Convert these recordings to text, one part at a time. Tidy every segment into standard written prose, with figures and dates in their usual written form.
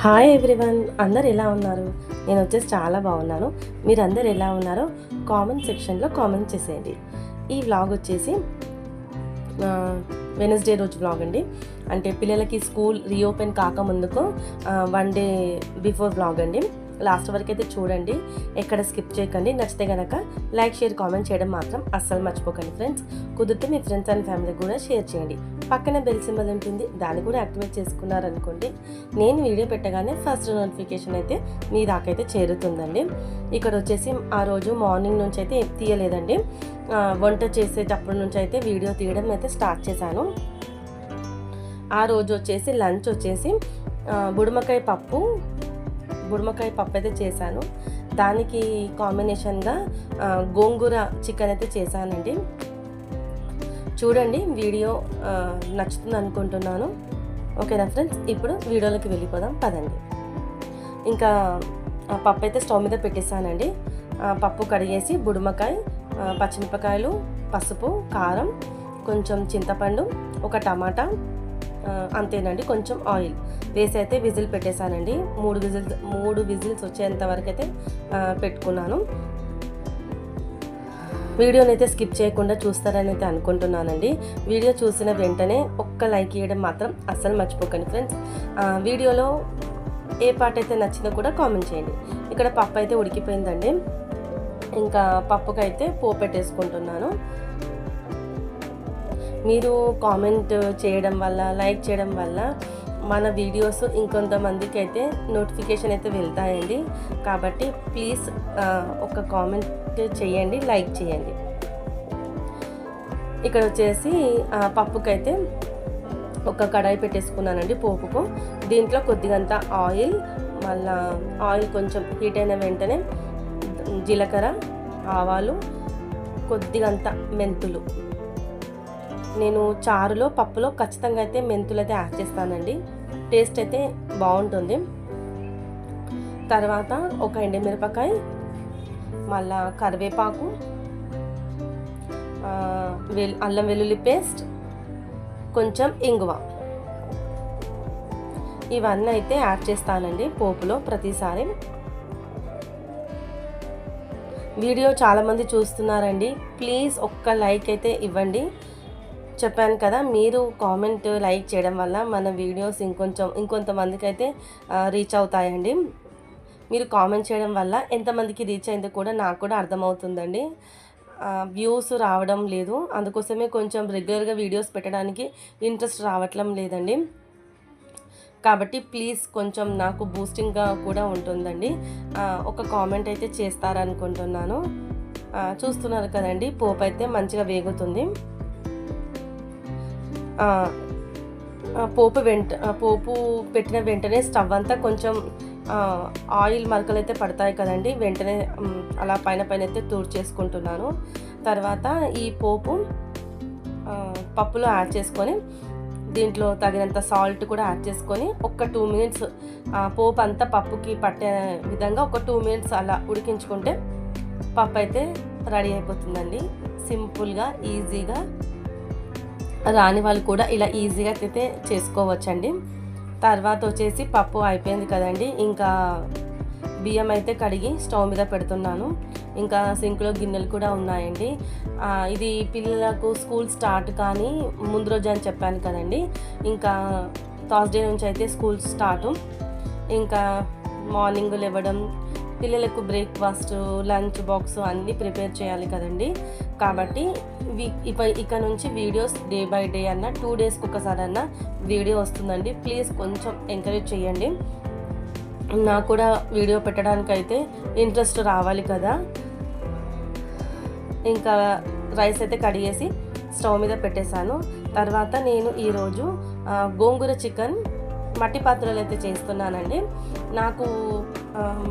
Hi everyone, అందరు ఎలా ఉన్నారు? నేను వచ్చేసి చాలా బాగున్నాను. మీరందరు ఎలా ఉన్నారో కామెంట్ సెక్షన్లో కామెంట్ చేసేయండి. ఈ వ్లాగ్ వచ్చేసి వెనస్డే రోజు వ్లాగ్ అండి. అంటే పిల్లలకి స్కూల్ రీఓపెన్ కాకముందుకు 1 డే బిఫోర్ వ్లాగ్ అండి. లాస్ట్ వరకు అయితే చూడండి, ఎక్కడ స్కిప్ చేయకండి. నచ్చితే కనుక లైక్, షేర్, కామెంట్ చేయడం మాత్రం అస్సలు మర్చిపోకండి ఫ్రెండ్స్. కుదిరితే మీ ఫ్రెండ్స్ అండ్ ఫ్యామిలీ కూడా షేర్ చేయండి. పక్కన బెల్ సింబల్ ఉంటుంది, దాన్ని కూడా యాక్టివేట్ చేసుకున్నారనుకోండి, నేను వీడియో పెట్టగానే ఫస్ట్ నోటిఫికేషన్ అయితే మీ దాకైతే చేరుతుందండి. ఇక్కడ వచ్చేసి ఆ రోజు మార్నింగ్ నుంచి అయితే తీయలేదండి, వంట చేసేటప్పటి నుంచి అయితే వీడియో తీయడం అయితే స్టార్ట్ చేశాను. ఆ రోజు వచ్చేసి లంచ్ వచ్చేసి బుడమకాయ పప్పు అయితే చేశాను. దానికి కాంబినేషన్గా గోంగూర చికెన్ అయితే చేశానండి. చూడండి, వీడియో నచ్చుతుంది అనుకుంటున్నాను. ఓకేనా ఫ్రెండ్స్, ఇప్పుడు వీడియోలోకి వెళ్ళిపోదాం పదండి. ఇంకా పప్పు అయితే స్టవ్ మీద పెట్టేశానండి. పప్పు కడిగేసి బుడమకాయ, పచ్చిమిరపకాయలు, పసుపు, కారం, కొంచెం చింతపండు, ఒక టమాటా, అంతేనండి, కొంచెం ఆయిల్ వేసి అయితే విజిల్ పెట్టేశానండి. 3 విజిల్స్ వచ్చేంత వరకు అయితే పెట్టుకున్నాను. వీడియోని అయితే స్కిప్ చేయకుండా చూస్తారని అయితే అనుకుంటున్నానండి. వీడియో చూసిన వెంటనే ఒక్క లైక్ ఇవ్వడం మాత్రం అస్సలు మర్చిపోకండి ఫ్రెండ్స్. వీడియోలో ఏ పార్ట్ అయితే నచ్చిందో కూడా కామెంట్ చేయండి. ఇక్కడ పప్పు అయితే ఉడికిపోయిందండి. ఇంకా పప్పుకైతే పోపు పెట్టేసుకుంటున్నాను. మీరు కామెంట్ చేయడం వల్ల, లైక్ చేయడం వల్ల మన వీడియోస్ ఇంకొంతమందికి అయితే నోటిఫికేషన్ అయితే వెళ్తాయండి. కాబట్టి ప్లీజ్ ఒక కామెంట్ చేయండి, లైక్ చేయండి. ఇక్కడ వచ్చేసి పప్పుకైతే ఒక కడాయి పెట్టేసుకున్నానండి పోపుకు. దీంట్లో కొద్దిగంత ఆయిల్, మళ్ళా ఆయిల్ కొంచెం హీట్ అయిన వెంటనే జీలకర్ర, ఆవాలు, కొద్దిగంత మెంతులు. నేను చారులో, పప్పులో ఖచ్చితంగా అయితే మెంతులు అయితే యాడ్ చేస్తానండి. టేస్ట్ అయితే బాగుంటుంది. తర్వాత ఒక ఎండుమిరపకాయ, మళ్ళా కరివేపాకు, అల్లం వెల్లుల్లి పేస్ట్, కొంచెం ఇంగువ, ఇవన్నీ అయితే యాడ్ చేస్తానండి పోపులో ప్రతిసారి. వీడియో చాలామంది చూస్తున్నారండి, ప్లీజ్ ఒక్క లైక్ అయితే ఇవ్వండి. చెప్పాను కదా, మీరు కామెంట్, లైక్ చేయడం వల్ల మన వీడియోస్ ఇంకొంతమందికి అయితే రీచ్ అవుతాయండి. మీరు కామెంట్ చేయడం వల్ల ఎంతమందికి రీచ్ అయిందో కూడా నాకు కూడా అర్థమవుతుందండి. వ్యూస్ రావడం లేదు, అందుకోసమే కొంచెం రెగ్యులర్గా వీడియోస్ పెట్టడానికి ఇంట్రెస్ట్ రావట్లం లేదండి. కాబట్టి ప్లీజ్ కొంచెం నాకు బూస్టింగ్గా కూడా ఉంటుందండి. ఒక కామెంట్ అయితే చేస్తారనుకుంటున్నాను. చూస్తున్నారు కదండి, పోపు అయితే మంచిగా వేగుతుంది. పోపు పెట్టిన వెంటనే స్టవ్ అంతా కొంచెం ఆయిల్ మరకలు అయితే పడతాయి కదండి, వెంటనే అలా పైన అయితే చేసుకుంటున్నాను. తర్వాత ఈ పోపు పప్పులో యాడ్ చేసుకొని, దీంట్లో తగినంత సాల్ట్ కూడా యాడ్ చేసుకొని ఒక 2 మినిట్స్ పోపు అంతా పప్పుకి పట్టే విధంగా ఒక 2 మినిట్స్ అలా ఉడికించుకుంటే పప్పు అయితే రెడీ అయిపోతుందండి. సింపుల్గా, ఈజీగా, రాని వాళ్ళు కూడా ఇలా ఈజీగా అయితే చేసుకోవచ్చండి. తర్వాత వచ్చేసి పప్పు అయిపోయింది కదండి, ఇంకా బియ్యం అయితే కడిగి స్టవ్ మీద పెడుతున్నాను. ఇంకా సింక్లో గిన్నెలు కూడా ఉన్నాయండి. ఇది పిల్లలకు స్కూల్ స్టార్ట్ కానీ ముందు రోజు అని చెప్పాను కదండి. ఇంకా థర్స్డే నుంచి అయితే స్కూల్ స్టార్టు. ఇంకా మార్నింగ్ లేవడం, పిల్లలకు బ్రేక్ఫాస్ట్, లంచ్ బాక్స్ అన్నీ ప్రిపేర్ చేయాలి కదండి. కాబట్టి ఇక నుంచి వీడియోస్ డే బై డే అన్న 2 డేస్కి ఒకసారి అన్న వీడియో వస్తుందండి. ప్లీజ్ కొంచెం ఎంకరేజ్ చేయండి. నాకు కూడా వీడియో పెట్టడానికి అయితే ఇంట్రెస్ట్ రావాలి కదా. ఇంకా రైస్ అయితే కడిగేసి స్టవ్ మీద పెట్టేశాను. తర్వాత నేను ఈరోజు గోంగూర చికెన్ మట్టి పాత్రలో అయితే చేస్తున్నానండి. నాకు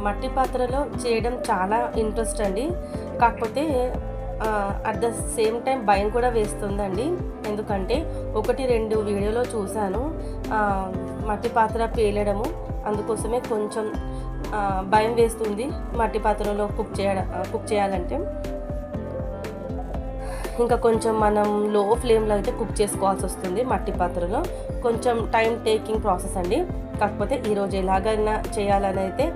మట్టి పాత్రలో చేయడం చాలా ఇంట్రెస్ట్ అండి. కాకపోతే అట్ ద సేమ్ టైం భయం కూడా వేస్తుందండి. ఎందుకంటే 1-2 వీడియోలో చూశాను మట్టి పాత్ర పేలడము, అందుకోసమే కొంచెం భయం వేస్తుంది మట్టి పాత్రలో కుక్ చేయాలంటే. ఇంకా కొంచెం మనం లో ఫ్లేమ్లో అయితే కుక్ చేసుకోవాల్సి వస్తుంది మట్టి పాత్రలో. కొంచెం టైం టేకింగ్ ప్రాసెస్ అండి. కాకపోతే ఈరోజు ఎలాగైనా చేయాలని అయితే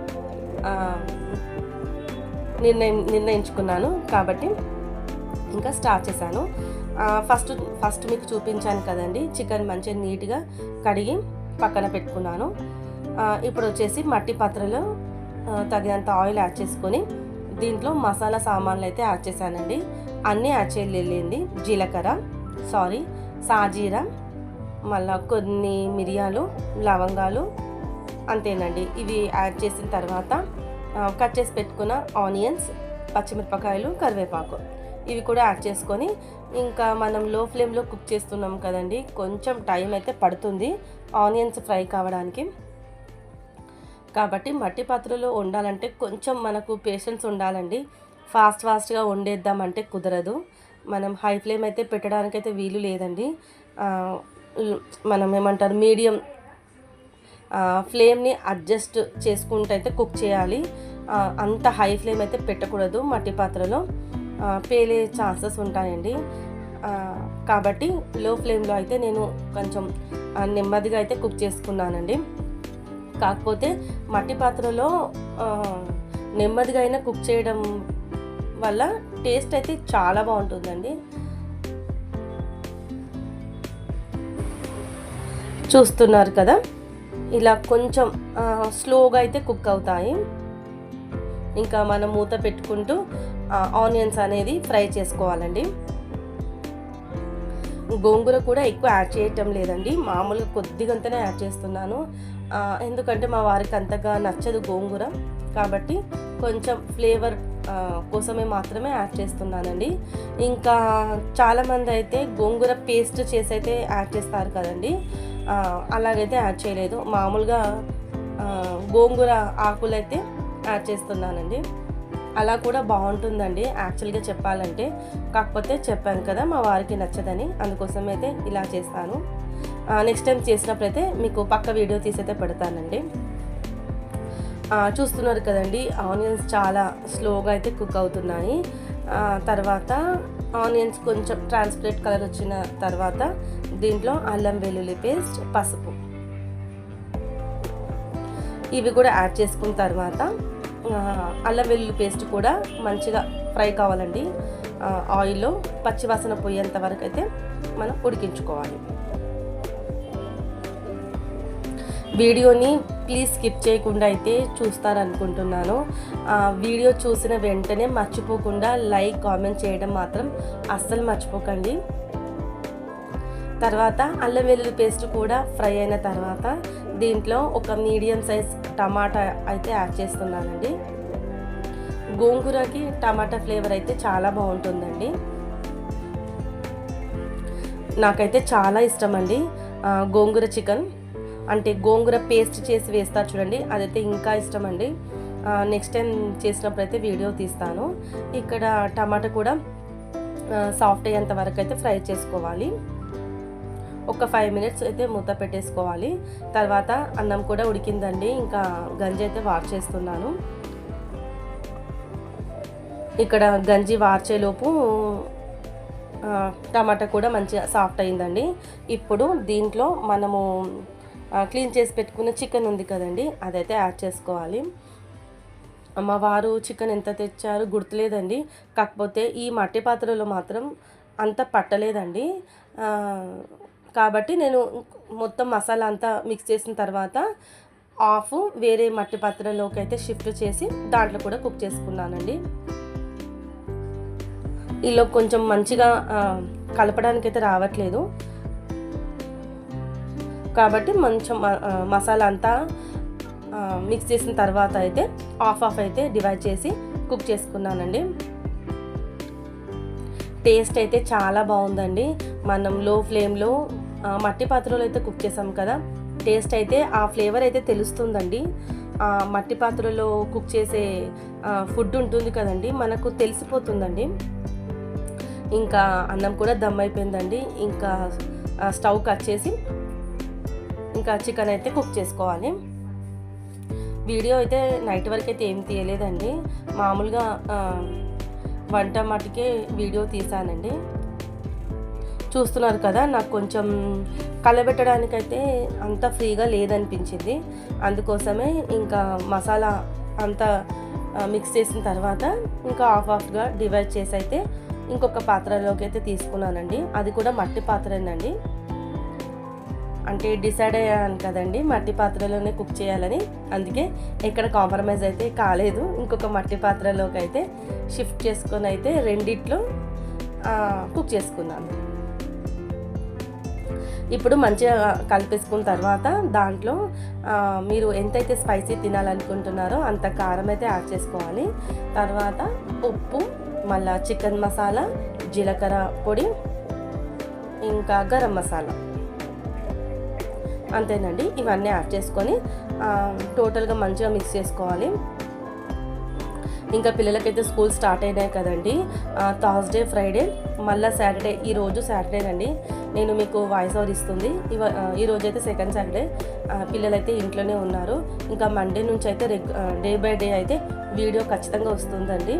నిర్ణయించుకున్నాను కాబట్టి ఇంకా స్టార్ట్ చేశాను. ఫస్ట్ మీకు చూపించాను కదండి, చికెన్ మంచిగా నీట్గా కడిగి పక్కన పెట్టుకున్నాను. ఇప్పుడు వచ్చేసి మట్టి పాత్రలో తగినంత ఆయిల్ యాడ్ చేసుకొని దీంట్లో మసాలా సామాన్లు అయితే యాడ్ చేశానండి. అన్నీ యాడ్ చేయలేండి. సాజీరా, మళ్ళీ కొన్ని మిరియాలు, లవంగాలు, అంతేనండి. ఇవి యాడ్ చేసిన తర్వాత కట్ చేసి పెట్టుకున్న ఆనియన్స్, పచ్చిమిరపకాయలు, కరివేపాకు ఇవి కూడా యాడ్ చేసుకొని ఇంకా మనం లో ఫ్లేమ్లో కుక్ చేస్తున్నాం కదండి, కొంచెం టైం అయితే పడుతుంది ఆనియన్స్ ఫ్రై కావడానికి. కాబట్టి మట్టి పాత్రలో వండాలంటే కొంచెం మనకు పేషెన్స్ ఉండాలండి. ఫాస్ట్గా వండేద్దామంటే కుదరదు. మనం హై ఫ్లేమ్ అయితే పెట్టడానికైతే వీలు లేదండి. మనం ఏమంటారు, మీడియం ఫ్లేమ్ని అడ్జస్ట్ చేసుకుంటూ అయితే కుక్ చేయాలి. అంత హై ఫ్లేమ్ అయితే పెట్టకూడదు. మట్టి పాత్రలో పేలే ఛాన్సెస్ ఉంటాయండి. కాబట్టి లో ఫ్లేమ్లో అయితే నేను కొంచెం నెమ్మదిగా అయితే కుక్ చేసుకున్నానండి. కాకపోతే మట్టి పాత్రలో నెమ్మదిగా అయినా కుక్ చేయడం వల్ల టేస్ట్ అయితే చాలా బాగుంటుందండి. చూస్తున్నారు కదా, ఇలా కొంచెం స్లోగా అయితే కుక్ అవుతాయి. ఇంకా మనం మూత పెట్టుకుంటూ ఆనియన్స్ అనేది ఫ్రై చేసుకోవాలండి. గోంగూర కూడా ఎక్కువ యాడ్ చేయటం లేదండి, మామూలుగా కొద్దిగంతనే యాడ్ చేస్తున్నాను. ఎందుకంటే మా వారికి అంతగా నచ్చదు గోంగూర, కాబట్టి కొంచెం ఫ్లేవర్ కోసమే మాత్రమే యాడ్ చేస్తున్నానండి. ఇంకా చాలామంది అయితే గోంగూర పేస్ట్ చేసి అయితే యాడ్ చేస్తారు కదండి, అలాగైతే యాడ్ చేయలేదు. మామూలుగా గోంగూర ఆకులు అయితే యాడ్ చేస్తున్నానండి. అలా కూడా బాగుంటుందండి యాక్చువల్గా చెప్పాలంటే. కాకపోతే చెప్పాను కదా, మా వారికి నచ్చదని, అందుకోసం అయితే ఇలా చేస్తాను. నెక్స్ట్ టైం చేసినప్పుడైతే మీకు పక్క వీడియో తీసైతే పెడతానండి. చూస్తున్నారు కదండి, ఆనియన్స్ చాలా స్లోగా అయితే కుక్ అవుతున్నాయి. తర్వాత ఆనియన్స్ కొంచెం ట్రాన్స్పరెంట్ కలర్ వచ్చిన తర్వాత దీంట్లో అల్లం వెల్లుల్లి పేస్ట్, పసుపు ఇవి కూడా యాడ్ చేసుకున్న తర్వాత అల్లం వెల్లుల్లి పేస్ట్ కూడా మంచిగా ఫ్రై కావాలండి. ఆయిల్లో పచ్చివాసన పోయేంత వరకు అయితే మనం ఉడికించుకోవాలి. వీడియోని ప్లీజ్ స్కిప్ చేయకుండా అయితే చూస్తారనుకుంటున్నాను. వీడియో చూసిన వెంటనే మర్చిపోకుండా లైక్, కామెంట్ చేయడం మాత్రం అస్సలు మర్చిపోకండి. తర్వాత అల్లం వెల్లుల్లి పేస్ట్ కూడా ఫ్రై అయిన తర్వాత దీంట్లో ఒక మీడియం సైజ్ టమాటా అయితే యాడ్ చేస్తున్నానండి. గోంగూరకి టమాటా ఫ్లేవర్ అయితే చాలా బాగుంటుందండి. నాకైతే చాలా ఇష్టం అండి గోంగూర చికెన్. అంటే గోంగూర పేస్ట్ చేసి వేస్తారు చూడండి, అదైతే ఇంకా ఇష్టం అండి. నెక్స్ట్ టైం చేసినప్పుడు అయితే వీడియో తీస్తాను. ఇక్కడ టమాటా కూడా సాఫ్ట్ అయ్యేంత వరకు అయితే ఫ్రై చేసుకోవాలి. ఒక 5 మినిట్స్ అయితే మూత పెట్టేసుకోవాలి. తర్వాత అన్నం కూడా ఉడికిందండి. ఇంకా గంజి అయితే వార్చేస్తున్నాను. ఇక్కడ గంజి వార్చేలోపు టమాటా కూడా మంచిగా సాఫ్ట్ అయిందండి. ఇప్పుడు దీంట్లో మనము క్లీన్ చేసి పెట్టుకున్న చికెన్ ఉంది కదండి, అదైతే యాడ్ చేసుకోవాలి. మా వారు చికెన్ ఎంత తెచ్చారు గుర్తులేదండి, కాకపోతే ఈ మట్టి పాత్రలో మాత్రం అంత పట్టలేదండి. కాబట్టి నేను మొత్తం మసాలా అంతా మిక్స్ చేసిన తర్వాత వేరే మట్టి పాత్రలోకి అయితే షిఫ్ట్ చేసి దాంట్లో కూడా కుక్ చేసుకున్నానండి. ఇలా కొంచెం మంచిగా కలపడానికి అయితే రావట్లేదు, కాబట్టి కొంచెం మసాలా అంతా మిక్స్ చేసిన తర్వాత అయితే హాఫ్ అయితే డివైడ్ చేసి కుక్ చేసుకున్నానండి. టేస్ట్ అయితే చాలా బాగుందండి. మనం లో ఫ్లేమ్లో మట్టి పాత్రలో అయితే కుక్ చేసాం కదా, టేస్ట్ అయితే ఆ ఫ్లేవర్ అయితే తెలుస్తుందండి. మట్టి పాత్రలో కుక్ చేసే ఫుడ్ ఉంటుంది కదండి, మనకు తెలిసిపోతుందండి. ఇంకా అన్నం కూడా దమ్ అయిపోయిందండి. ఇంకా స్టవ్ కట్ చేసి ఇంకా చికెన్ అయితే కుక్ చేసుకోవాలి. వీడియో అయితే నైట్ వరకు అయితే ఏం తీయలేదండి, మామూలుగా వంట మటుకే వీడియో తీసానండి. చూస్తున్నారు కదా, నాకు కొంచెం కలబెట్టడానికైతే అంత ఫ్రీగా లేదనిపించింది. అందుకోసమే ఇంకా మసాలా అంతా మిక్స్ చేసిన తర్వాత ఇంకా హాఫ్గా డివైడ్ చేసి అయితే ఇంకొక పాత్రలోకి అయితే తీసుకున్నానండి. అది కూడా మట్టి పాత్రేనండి. అంటే డిసైడ్ అయ్యాను కదండి మట్టి పాత్రలోనే కుక్ చేయాలని, అందుకే ఎక్కడ కాంప్రమైజ్ అయితే కాలేదు. ఇంకొక మట్టి పాత్రలోకి అయితే షిఫ్ట్ చేసుకొని అయితే రెండిట్లో కుక్ చేసుకున్నాను. ఇప్పుడు మంచిగా కలిపేసుకున్న తర్వాత దాంట్లో మీరు ఎంతైతే స్పైసీ తినాలనుకుంటున్నారో అంత కారం అయితే యాడ్ చేసుకోవాలి. తర్వాత ఉప్పు, మళ్ళా చికెన్ మసాలా, జీలకర్ర పొడి, ఇంకా గరం మసాలా, అంతేనండి. ఇవన్నీ యాడ్ చేసుకొని టోటల్గా మంచిగా మిక్స్ చేసుకోవాలి. ఇంకా పిల్లలకైతే స్కూల్ స్టార్ట్ అయినాయి కదండి. థర్స్డే, ఫ్రైడే, మళ్ళీ సాటర్డే. ఈరోజు సాటర్డేనండి నేను మీకు వాయిస్ ఓవర్ ఇస్తుంది. ఈరోజు అయితే సెకండ్ సాటర్డే. పిల్లలైతే ఇంట్లోనే ఉన్నారు. ఇంకా మండే నుంచి అయితే డే బై డే అయితే వీడియో ఖచ్చితంగా వస్తుందండి.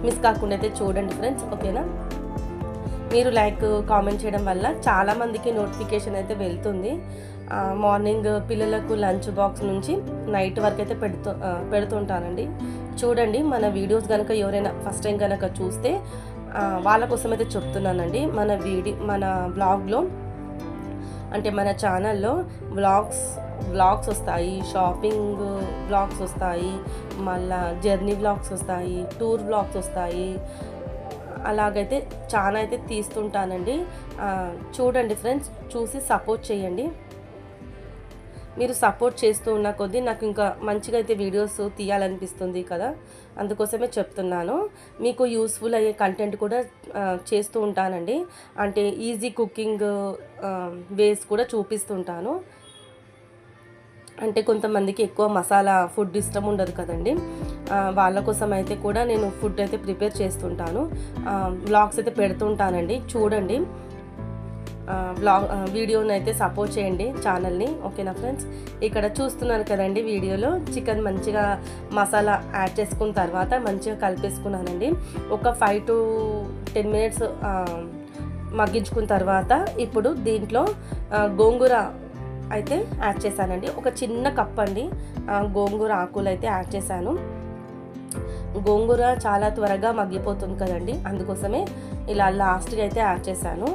మిస్ కాకుండా అయితే చూడండి ఫ్రెండ్స్, ఓకేనా? మీరు లైక్ కామెంట్ చేయడం వల్ల చాలామందికి నోటిఫికేషన్ అయితే వెళ్తుంది. మార్నింగ్ పిల్లలకు లంచ్ బాక్స్ నుంచి నైట్ వరకు అయితే పెడుతుంటానండి. చూడండి, మన వీడియోస్ కనుక ఎవరైనా ఫస్ట్ టైం కనుక చూస్తే వాళ్ళ కోసం అయితే చెప్తున్నానండి. మన బ్లాగ్లో అంటే మన ఛానల్లో వ్లాగ్స్ వస్తాయి, షాపింగ్ వ్లాగ్స్ వస్తాయి, మళ్ళా జర్నీ వ్లాగ్స్ వస్తాయి, టూర్ వ్లాగ్స్ వస్తాయి. అలాగైతే చాలా అయితే తీస్తుంటానండి. చూడండి ఫ్రెండ్స్, చూసి సపోర్ట్ చేయండి. మీరు సపోర్ట్ చేస్తూ ఉన్న కొద్దీ నాకు ఇంకా మంచిగా అయితే వీడియోస్ తీయాలనిపిస్తుంది కదా, అందుకోసమే చెప్తున్నాను. మీకు యూస్ఫుల్ అయ్యే కంటెంట్ కూడా చేస్తూ ఉంటానండి. అంటే ఈజీ కుకింగ్ వేస్ కూడా చూపిస్తుంటాను. అంటే కొంతమందికి ఎక్కువ మసాలా ఫుడ్ ఇష్టం ఉండదు కదండి, వాళ్ళ కోసం అయితే కూడా నేను ఫుడ్ అయితే ప్రిపేర్ చేస్తుంటాను. వ్లాగ్స్ అయితే పెడుతుంటానండి. చూడండి, వీడియోని అయితే సపోర్ట్ చేయండి ఛానల్ని, ఓకేనా ఫ్రెండ్స్? ఇక్కడ చూస్తున్నారు కదండి వీడియోలో చికెన్ మంచిగా మసాలా యాడ్ చేసుకున్న తర్వాత మంచిగా కలిపేసుకున్నానండి. ఒక 5 to 10 minutes మగ్గించుకున్న తర్వాత ఇప్పుడు దీంట్లో గోంగూర అయితే యాడ్ చేశానండి. ఒక చిన్న కప్ అండి గోంగూర ఆకులు అయితే యాడ్ చేశాను. గోంగూర చాలా త్వరగా మగ్గిపోతుంది కదండి, అందుకోసమే ఇలా లాస్ట్గా అయితే యాడ్ చేశాను.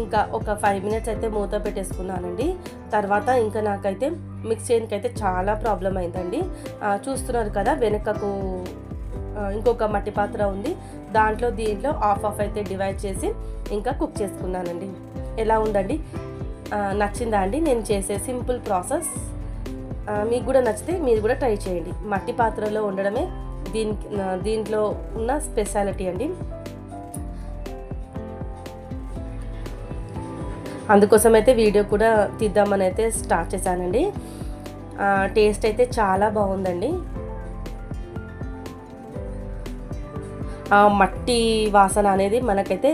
ఇంకా ఒక 5 minutes అయితే మూత పెట్టేసుకున్నానండి. తర్వాత ఇంకా నాకైతే మిక్స్ చేయడానికి అయితే చాలా ప్రాబ్లం అయిందండి. చూస్తున్నారు కదా, వెనకకు ఇంకొక మట్టి పాత్ర ఉంది, దీంట్లో హాఫ్ అయితే డివైడ్ చేసి ఇంకా కుక్ చేసుకున్నానండి. ఎలా ఉందండి? నచ్చిందా అండి నేను చేసే సింపుల్ ప్రాసెస్? మీకు కూడా నచ్చితే మీరు కూడా ట్రై చేయండి. మట్టి పాత్రలో ఉండడమే దీంట్లో ఉన్న స్పెషాలిటీ అండి. అందుకోసం అయితే వీడియో కూడా తీద్దామని అయితే స్టార్ట్ చేశానండి. టేస్ట్ అయితే చాలా బాగుందండి. మట్టి వాసన అనేది మనకైతే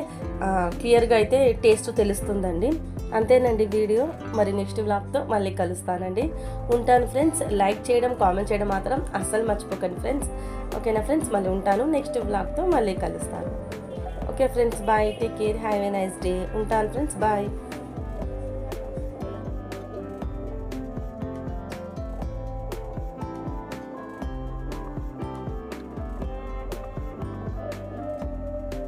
క్లియర్గా అయితే టేస్ట్ తెలుస్తుందండి. అంతేనండి వీడియో. మరి నెక్స్ట్ వ్లాగ్తో మళ్ళీ కలుస్తానండి. ఉంటాను ఫ్రెండ్స్. లైక్ చేయడం, కామెంట్ చేయడం మాత్రం అస్సలు మర్చిపోకండి ఫ్రెండ్స్, ఓకేనా ఫ్రెండ్స్? మళ్ళీ ఉంటాను, నెక్స్ట్ వ్లాగ్తో మళ్ళీ కలుస్తాను. Okay friends, bye, take care, have a nice day. ఉంటాను ఫ్రెండ్స్, బాయ్.